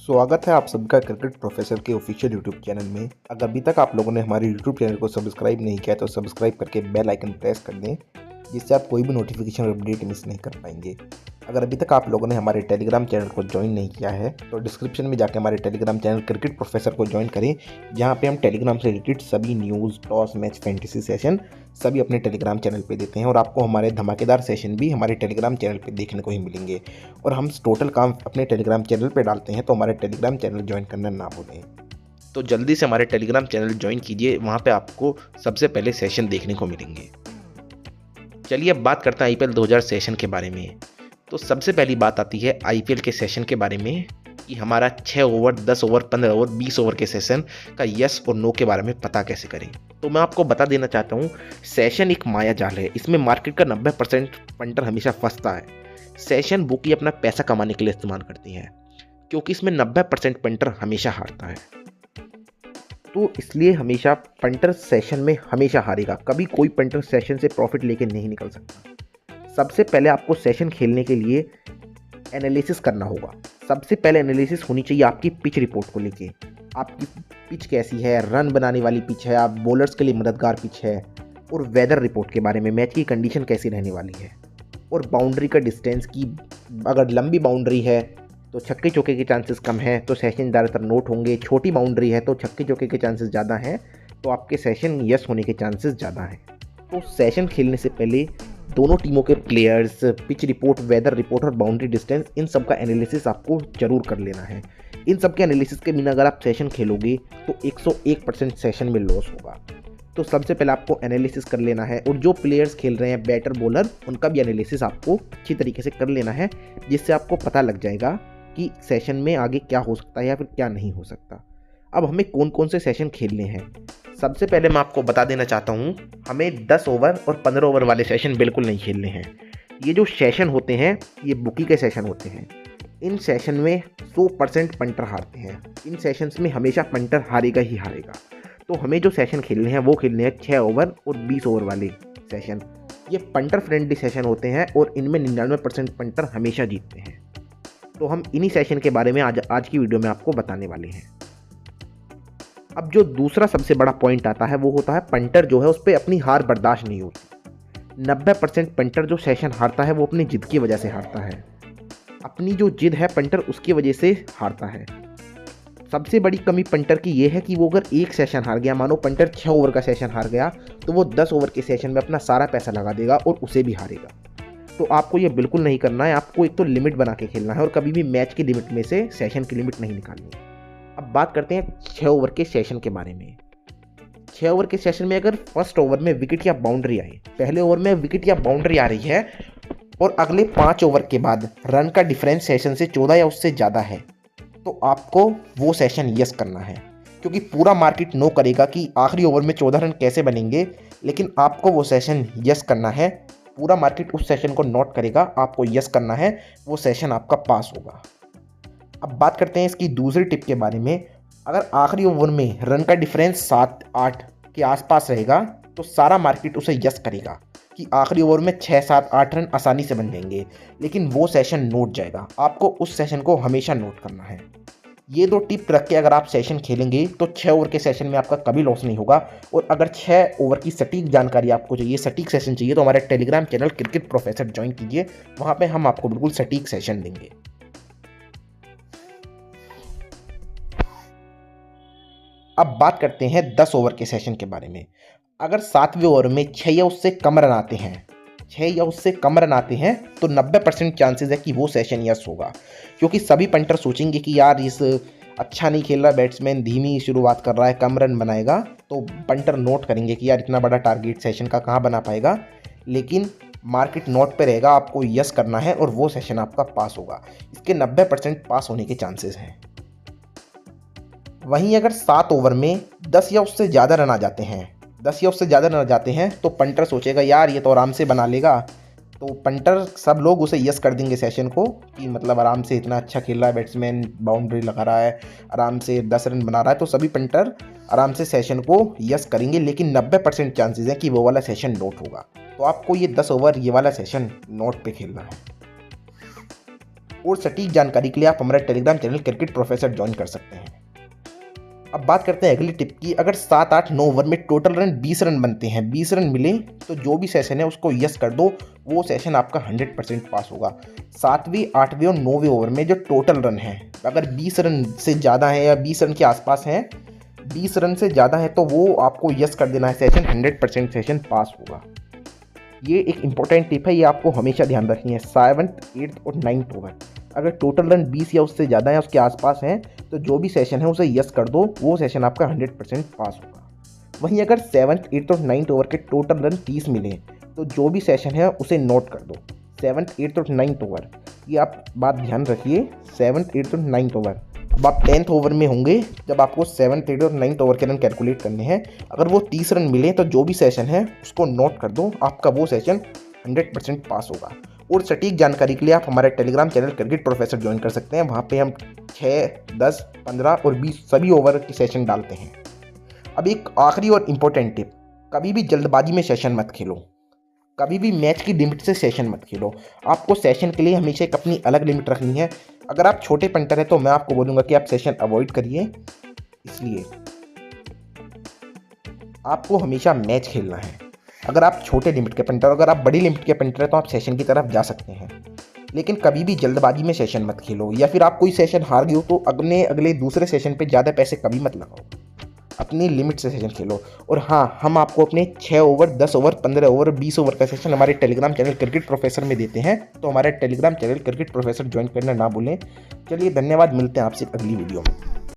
स्वागत है आप सबका क्रिकेट प्रोफेसर के ऑफिशियल यूट्यूब चैनल में। अगर अभी तक आप लोगों ने हमारे यूट्यूब चैनल को सब्सक्राइब नहीं किया तो सब्सक्राइब करके बेल आइकन प्रेस कर दें, जिससे आप कोई भी नोटिफिकेशन और अपडेट मिस नहीं कर पाएंगे। अगर अभी तक आप लोगों ने हमारे टेलीग्राम चैनल को ज्वाइन नहीं किया है तो डिस्क्रिप्शन में जाकर हमारे टेलीग्राम चैनल क्रिकेट प्रोफेसर को ज्वाइन करें, जहाँ पे हम टेलीग्राम से रिलेटेड सभी news, toss, match, fantasy session सभी अपने टेलीग्राम चैनल पे देते हैं और आपको हमारे धमाकेदार सेशन भी हमारे टेलीग्राम चैनल पे देखने को ही मिलेंगे। और हम टोटल काम अपने टेलीग्राम चैनल पे डालते हैं, तो हमारे टेलीग्राम चैनल ज्वाइन करना ना भूलें। तो जल्दी से हमारे टेलीग्राम चैनल ज्वाइन कीजिए, वहाँ पे आपको सबसे पहले सेशन देखने को मिलेंगे। चलिए अब बात करते हैं आईपीएल 2000 सेशन के बारे में। तो सबसे पहली बात आती है आईपीएल के सेशन के बारे में कि हमारा 6 ओवर, 10 ओवर, 15 ओवर, 20 ओवर के सेशन का यस और नो के बारे में पता कैसे करें। तो मैं आपको बता देना चाहता हूँ, सेशन एक माया जाल है। इसमें मार्केट का 90% पंटर हमेशा फंसता है। सेशन बुकी अपना पैसा कमाने के लिए इस्तेमाल करती हैं, क्योंकि इसमें 90% पंटर हमेशा हारता है। तो इसलिए हमेशा पंटर सेशन में हमेशा हारेगा। कभी कोई पंटर सेशन से प्रॉफिट लेके नहीं निकल सकता। सबसे पहले आपको सेशन खेलने के लिए एनालिसिस करना होगा। सबसे पहले एनालिसिस होनी चाहिए आपकी पिच रिपोर्ट को लेके। आपकी पिच कैसी है, रन बनाने वाली पिच है, आप बॉलर्स के लिए मददगार पिच है, और वेदर रिपोर्ट के बारे में, मैच की कंडीशन कैसी रहने वाली है, और बाउंड्री का डिस्टेंस की अगर लंबी बाउंड्री है तो छक्के चौके के चांसेस कम हैं तो सेशन ज़्यादातर नोट होंगे। छोटी बाउंड्री है तो छक्के चौके के चांसेस ज़्यादा हैं तो आपके सेशन यस होने के चांसेस ज़्यादा हैं। तो सेशन खेलने से पहले दोनों टीमों के players, pitch report, weather report और बाउंड्री डिस्टेंस, इन सब का एनालिसिस आपको जरूर कर लेना है। इन सब के एनालिसिस के बिना अगर आप सेशन खेलोगे तो 101% सेशन में लॉस होगा। तो सबसे पहले आपको एनालिसिस कर लेना है, और जो प्लेयर्स खेल रहे हैं बैटर बॉलर, उनका भी एनालिसिस आपको अच्छी तरीके से कर लेना है, जिससे आपको पता लग जाएगा कि सेशन में आगे क्या हो सकता है या फिर क्या नहीं हो सकता। अब हमें कौन कौन से सेशन खेलने हैं, सबसे पहले मैं आपको बता देना चाहता हूँ, हमें 10 ओवर और 15 ओवर वाले सेशन बिल्कुल नहीं खेलने हैं। ये जो सेशन होते हैं ये बुकी के सेशन होते हैं। इन सेशन में 100% पंटर हारते हैं। इन सेशंस में हमेशा पंटर हारेगा ही हारेगा। तो हमें जो सेशन खेलने हैं वो खेलने हैं 6 ओवर और 20 ओवर वाले सेशन। ये पंटर फ्रेंडली सेशन होते हैं और इनमें 99% पंटर हमेशा जीतते हैं। तो हम इन्हीं सेशन के बारे में आज की वीडियो में आपको बताने वाले हैं। अब जो दूसरा सबसे बड़ा पॉइंट आता है वो होता है पंटर जो है उस पर अपनी हार बर्दाश्त नहीं होती। 90% पंटर जो सेशन हारता है वो अपनी जिद की वजह से हारता है। अपनी जो जिद है पंटर उसकी वजह से हारता है। सबसे बड़ी कमी पंटर की ये है कि वो अगर एक सेशन हार गया, मानो पंटर 6 ओवर का सेशन हार गया, तो वो 10 ओवर के सेशन में अपना सारा पैसा लगा देगा और उसे भी हारेगा। तो आपको ये बिल्कुल नहीं करना है। आपको एक तो लिमिट बना के खेलना है और कभी भी मैच की लिमिट में से सेशन की लिमिट नहीं निकालनी है। अब बात करते हैं 6 ओवर के सेशन के बारे में। 6 ओवर के सेशन में अगर फर्स्ट ओवर में विकेट या बाउंड्री आए, पहले ओवर में विकेट या बाउंड्री आ रही है और अगले 5 ओवर के बाद रन का डिफरेंस सेशन से 14 या उससे ज़्यादा है, तो आपको वो सेशन यस करना है। क्योंकि पूरा मार्केट नो करेगा कि आखिरी ओवर में 14 रन कैसे बनेंगे, लेकिन आपको वो सेशन यस करना है। पूरा मार्केट उस सेशन को नोट करेगा, आपको यस करना है, वो सेशन आपका पास होगा। अब बात करते हैं इसकी दूसरी टिप के बारे में। अगर आखिरी ओवर में रन का डिफरेंस 7-8 के आसपास रहेगा तो सारा मार्केट उसे यस करेगा कि आखिरी ओवर में 6-7-8 रन आसानी से बन जाएंगे, लेकिन वो सेशन नोट जाएगा। आपको उस सेशन को हमेशा नोट करना है। ये 2 टिप रख के अगर आप सेशन खेलेंगे तो 6 ओवर के सेशन में आपका कभी लॉस नहीं होगा। और अगर 6 ओवर की सटीक जानकारी आपको चाहिए, सटीक सेशन चाहिए, तो हमारे Telegram channel cricket professor join कीजिए। वहाँ पे हम आपको बिल्कुल सटीक सेशन देंगे। अब बात करते हैं 10 ओवर के सेशन के बारे में। अगर 7वें ओवर में 6 या उससे कम रन आते हैं, 6 या उससे कम रन आते हैं, तो 90% चांसेस है कि वो सेशन यस होगा। क्योंकि सभी पंटर सोचेंगे कि यार इस अच्छा नहीं खेल रहा बैट्समैन, धीमी शुरुआत कर रहा है, कम रन बनाएगा, तो पंटर नोट करेंगे कि यार इतना बड़ा टारगेट सेशन का कहाँ बना पाएगा। लेकिन मार्केट नोट पे रहेगा, आपको यस करना है और वो सेशन आपका पास होगा। इसके 90% पास होने के चांसेस हैं। वहीं अगर 7 ओवर में 10 या उससे ज़्यादा रन आ जाते हैं, 10 या उससे ज़्यादा रन आ जाते हैं, तो पंटर सोचेगा यार ये तो आराम से बना लेगा। तो पंटर सब लोग उसे यस कर देंगे सेशन को कि मतलब आराम से इतना अच्छा खेल रहा है बैट्समैन, बाउंड्री लगा रहा है, आराम से 10 रन बना रहा है, तो सभी पंटर आराम से सेशन को यस करेंगे। लेकिन 90% चांसेस है कि वो वाला सेशन नोट होगा। तो आपको ये 10 ओवर ये वाला सेशन नोट पे खेलना है। और सटीक जानकारी के लिए आप हमारा Telegram channel cricket professor join कर सकते हैं। अब बात करते हैं अगली टिप की। अगर 7, 8, 9 ओवर में टोटल रन 20 रन बनते हैं, 20 रन मिले तो जो भी सेशन है उसको यस कर दो, वो सेशन आपका 100% पास होगा। 7वें, 8वें और 9वें ओवर में जो टोटल रन है अगर 20 रन से ज़्यादा है या 20 रन के आसपास हैं, 20 रन से ज़्यादा है तो वो आपको यस कर देना है, सेशन 100% सेशन पास होगा। ये एक इंपॉर्टेंट टिप है, ये आपको हमेशा ध्यान रखनी है। 7th, 8th और 9th ओवर अगर टोटल रन 20 या उससे ज़्यादा है, उसके आसपास हैं, तो जो भी सेशन है उसे यस कर दो, वो सेशन आपका 100% पास होगा। वहीं अगर 7th, 8th और 9th ओवर के टोटल रन 30 मिले तो जो भी सेशन है उसे नोट कर दो। 7th, 8th और 9th ओवर, ये आप बात ध्यान रखिए। 7th, 8th और 9th ओवर, अब आप 10th ओवर में होंगे जब आपको 7th, 8th और 9th ओवर के रन कैलकुलेट करने हैं। अगर वो 30 रन मिले तो जो भी सेशन है उसको नोट कर दो, आपका वो सेशन 100% पास होगा। और सटीक जानकारी के लिए आप हमारे Telegram channel cricket professor join कर सकते हैं। वहाँ पे हम 6, 10, 15 और 20 सभी ओवर की सेशन डालते हैं। अब एक आखिरी और इम्पोर्टेंट टिप, कभी भी जल्दबाजी में सेशन मत खेलो, कभी भी मैच की लिमिट से सेशन मत खेलो। आपको सेशन के लिए हमेशा एक अपनी अलग लिमिट रखनी है। अगर आप छोटे पंटर हैं तो मैं आपको बोलूँगा कि आप सेशन अवॉइड करिए, इसलिए आपको हमेशा मैच खेलना है। अगर आप छोटे लिमिट के पंटर, अगर आप बड़ी लिमिट के पंटर हैं तो आप सेशन की तरफ जा सकते हैं, लेकिन कभी भी जल्दबाजी में सेशन मत खेलो। या फिर आप कोई सेशन हार गए हो तो अगले दूसरे सेशन पे ज़्यादा पैसे कभी मत लगाओ, अपनी लिमिट से सेशन खेलो। और हाँ, हम आपको अपने 6 ओवर, 10 ओवर, 15 ओवर, 20 ओवर का सेशन हमारे टेलीग्राम चैनल क्रिकेट प्रोफेसर में देते हैं, तो हमारे Telegram channel cricket professor join करना ना भूलें। चलिए धन्यवाद, मिलते हैं आपसे अगली वीडियो में।